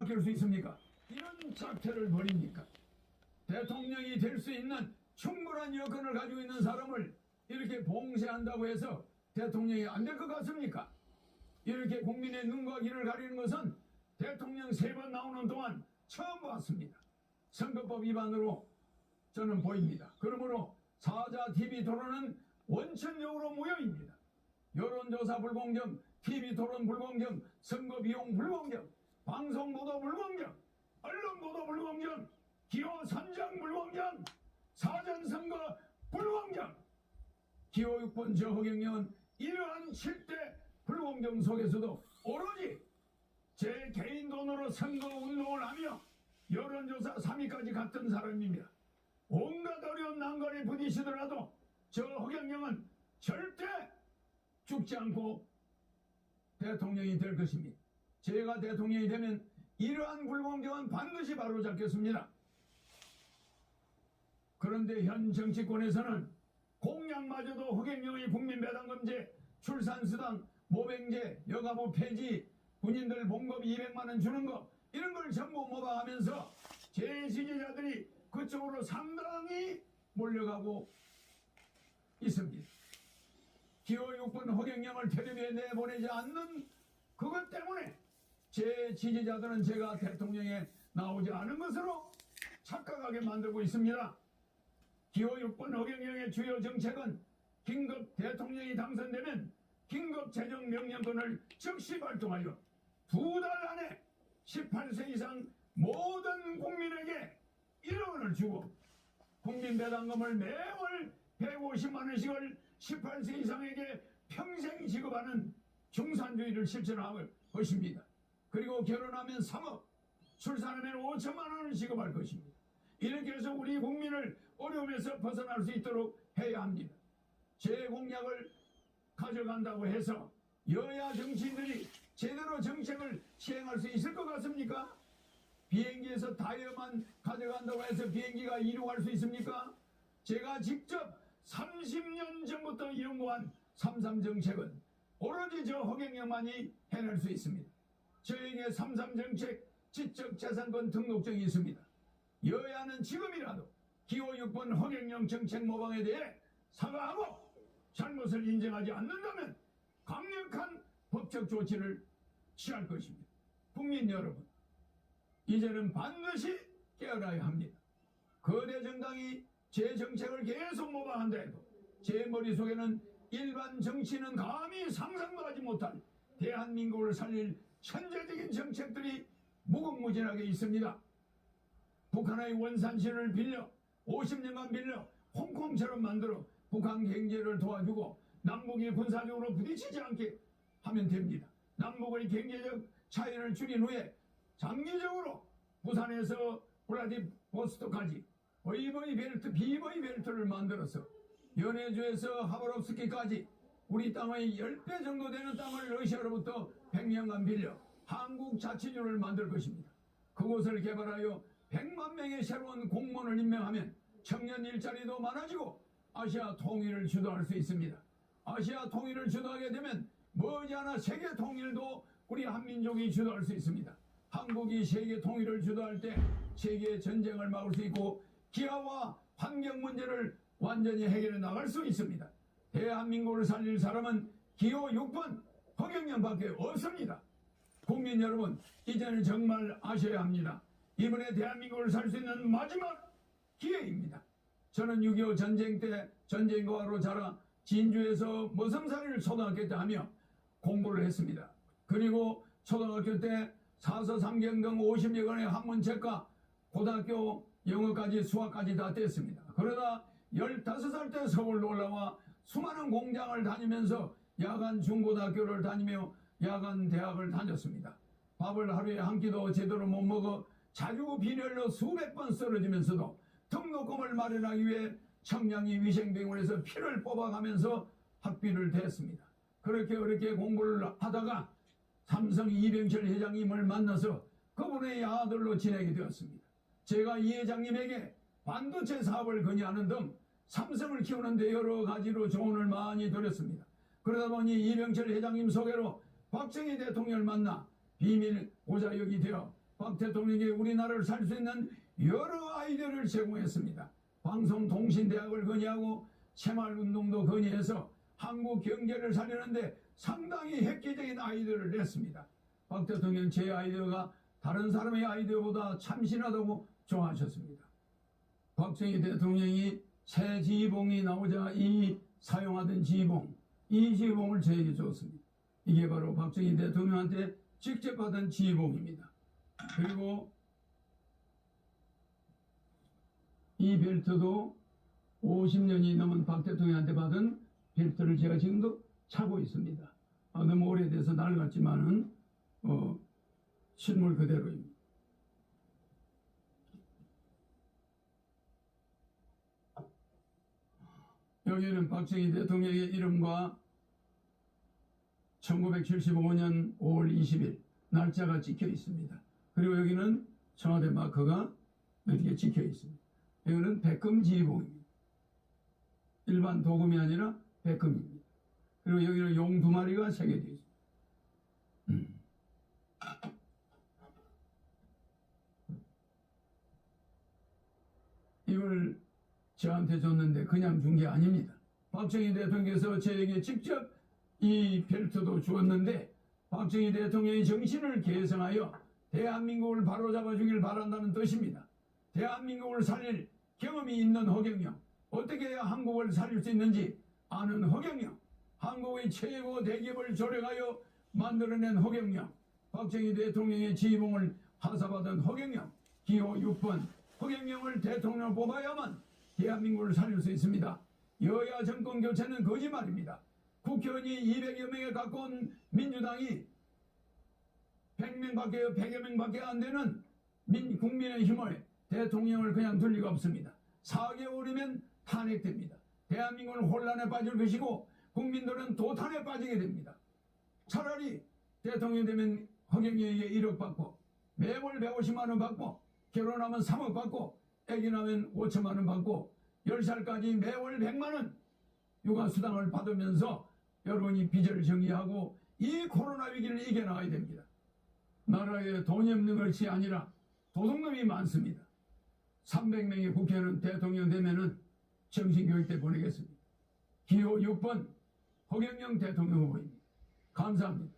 바뀔 수 있습니까? 이런 작태를 벌입니까? 대통령이 될 수 있는 충분한 여건을 가지고 있는 사람을 이렇게 봉쇄한다고 해서 대통령이 안 될 것 같습니까? 이렇게 국민의 눈과 귀를 가리는 것은 대통령 3번 나오는 동안 처음 봤습니다. 선거법 위반으로 저는 보입니다. 그러므로 사자 TV 토론은 원천적으로 무효입니다. 여론조사 불공정, TV 토론 불공정, 선거 비용 불공정, 방송 보도 불공정, 언론 보도 불공정, 기호 선정 불공정, 사전선거 불공정. 기호 6번 저 허경영은 이러한 7대 불공정 속에서도 오로지 제 개인 돈으로 선거 운동을 하며 여론조사 3위까지 갔던 사람입니다. 온갖 어려운 난관에 부딪히더라도 저 허경영은 절대 죽지 않고 대통령이 될 것입니다. 제가 대통령이 되면 이러한 불공정은 반드시 바로잡겠습니다. 그런데 현 정치권에서는 공약마저도 허경영의 국민배당금제, 출산수당, 모병제, 여가부 폐지, 군인들 봉급 200만 원 주는 거 이런 걸 전부 모방하면서 제 지지자들이 그쪽으로 상당히 몰려가고 있습니다. 기호 6번 허경영을 텔레비에 내보내지 않는 그것 때문에 제 지지자들은 제가 대통령에 나오지 않은 것으로 착각하게 만들고 있습니다. 기호 6번 허경영의 주요 정책은 긴급 대통령이 당선되면 긴급 재정 명령권을 즉시 발동하여 2달 안에 18세 이상 모든 국민에게 1억 원을 주고 국민배당금을 매월 150만 원씩을 18세 이상에게 평생 지급하는 중산주의를 실천할 것입니다. 그리고 결혼하면 3억, 출산하면 5천만 원을 지급할 것입니다. 이렇게 해서 우리 국민을 어려움에서 벗어날 수 있도록 해야 합니다. 제 공약을 가져간다고 해서 여야 정치인들이 제대로 정책을 시행할 수 있을 것 같습니까? 비행기에서 타이어만 가져간다고 해서 비행기가 이륙할 수 있습니까? 제가 직접 30년 전부터 연구한 3.3 정책은 오로지 저 허경영만이 해낼 수 있습니다. 저에게 3.3 정책 지적재산권 등록증이 있습니다. 여야는 지금이라도 기호 6번 허경영 정책 모방에 대해 사과하고 잘못을 인정하지 않는다면 강력한 법적 조치를 취할 것입니다. 국민 여러분, 이제는 반드시 깨어나야 합니다. 거대 정당이 제 정책을 계속 모방한다 해도 제 머릿속에는 일반 정치는 감히 상상도 하지 못할 대한민국을 살릴 천재적인 정책들이 무궁무진하게 있습니다. 북한의 원산시를 빌려 50년간 빌려 홍콩처럼 만들어 북한 경제를 도와주고 남북이 군사적으로 부딪히지 않게 하면 됩니다. 남북의 경제적 차이를 줄인 후에 장기적으로 부산에서 블라디보스토크까지 어이버이 벨트, 비버이 벨트를 만들어서 연해주에서 하바롭스키까지 우리 땅의 10배 정도 되는 땅을 러시아로부터 100년간 빌려 한국 자치주를 만들 것입니다. 그곳을 개발하여 100만 명의 새로운 공무원을 임명하면 청년 일자리도 많아지고 아시아 통일을 주도할 수 있습니다. 아시아 통일을 주도하게 되면 머지않아 세계 통일도 우리 한민족이 주도할 수 있습니다. 한국이 세계 통일을 주도할 때 세계 전쟁을 막을 수 있고 기아와 환경 문제를 완전히 해결해 나갈 수 있습니다. 대한민국을 살릴 사람은 기호 6번 허경영밖에 없습니다. 국민 여러분, 이제는 정말 아셔야 합니다. 이번에 대한민국을 살 수 있는 마지막 기회입니다. 저는 6.25 전쟁 때 전쟁과로 자라 진주에서 머슴살이를 초등학교 때 하며 공부를 했습니다. 그리고 초등학교 때 사서 삼경 등 50여 권의 학문책과 고등학교 영어까지 수학까지 다 뗐습니다. 그러다 15살 때 서울로 올라와 수많은 공장을 다니면서 야간 중고등학교를 다니며 야간 대학을 다녔습니다. 밥을 하루에 한 끼도 제대로 못 먹어 자주 빈혈로 수백 번 쓰러지면서도 등록금을 마련하기 위해 청량리 위생병원에서 피를 뽑아가면서 학비를 댔습니다. 그렇게 어렵게 공부를 하다가 삼성 이병철 회장님을 만나서 그분의 아들로 지내게 되었습니다. 제가 이 회장님에게 반도체 사업을 건의하는 등 삼성을 키우는 데 여러 가지로 조언을 많이 드렸습니다. 그러다 보니 이병철 회장님 소개로 박정희 대통령을 만나 비밀 보좌역이 되어 박 대통령이 우리나라를 살 수 있는 여러 아이디어를 제공했습니다. 방송통신대학을 건의하고 새마을운동도 건의해서 한국 경제를 살리는데 상당히 획기적인 아이디어를 냈습니다. 박 대통령 제 아이디어가 다른 사람의 아이디어보다 참신하다고 좋아하셨습니다. 박정희 대통령이 새 지휘봉이 나오자 사용하던 지휘봉, 이 지휘봉을 저에게 줬습니다. 이게 바로 박정희 대통령한테 직접 받은 지휘봉입니다. 그리고 이 벨트도 50년이 넘은 박 대통령한테 받은 벨트를 제가 지금도 차고 있습니다. 너무 오래돼서 낡았지만은 실물 그대로입니다. 여기는 박정희 대통령의 이름과 1975년 5월 20일 날짜가 찍혀 있습니다. 그리고 여기는 청와대 마크가 이렇게 찍혀 있습니다. 이거는 백금 지휘봉입니다. 일반 도금이 아니라 백금입니다. 그리고 여기는 용 2마리가 새겨져 있습니다. 이걸 저한테 줬는데 그냥 준 게 아닙니다. 박정희 대통령께서 저에게 직접 이 벨트도 주었는데 박정희 대통령의 정신을 계승하여 대한민국을 바로잡아 주길 바란다는 뜻입니다. 대한민국을 살릴 경험이 있는 허경영, 어떻게 해야 한국을 살릴 수 있는지 아는 허경영, 한국의 최고 대기업을 조력하여 만들어낸 허경영, 박정희 대통령의 지휘봉을 하사받은 허경영, 기호 6번 허경영을 대통령 뽑아야만 대한민국을 살릴 수 있습니다. 여야 정권 교체는 거짓말입니다. 국회의원이 200여 명에 가까운 민주당이 100여 명밖에 안 되는 국민의 힘을 대통령을 그냥 둘 리가 없습니다. 4개월이면 탄핵됩니다. 대한민국은 혼란에 빠질 것이고 국민들은 도탄에 빠지게 됩니다. 차라리 대통령 되면 허경영에게 1억 받고 매월 150만 원 받고 결혼하면 3억 받고 아기 나면 5천만 원 받고 10살까지 매월 100만 원 육아수당을 받으면서 여러분이 빚을 정리하고 이 코로나 위기를 이겨나가야 됩니다. 나라에 돈이 없는 것이 아니라 도둑놈이 많습니다. 300명의 국회의원 대통령 되면은 정신교육대 보내겠습니다. 기호 6번 허경영 대통령 후보입니다. 감사합니다.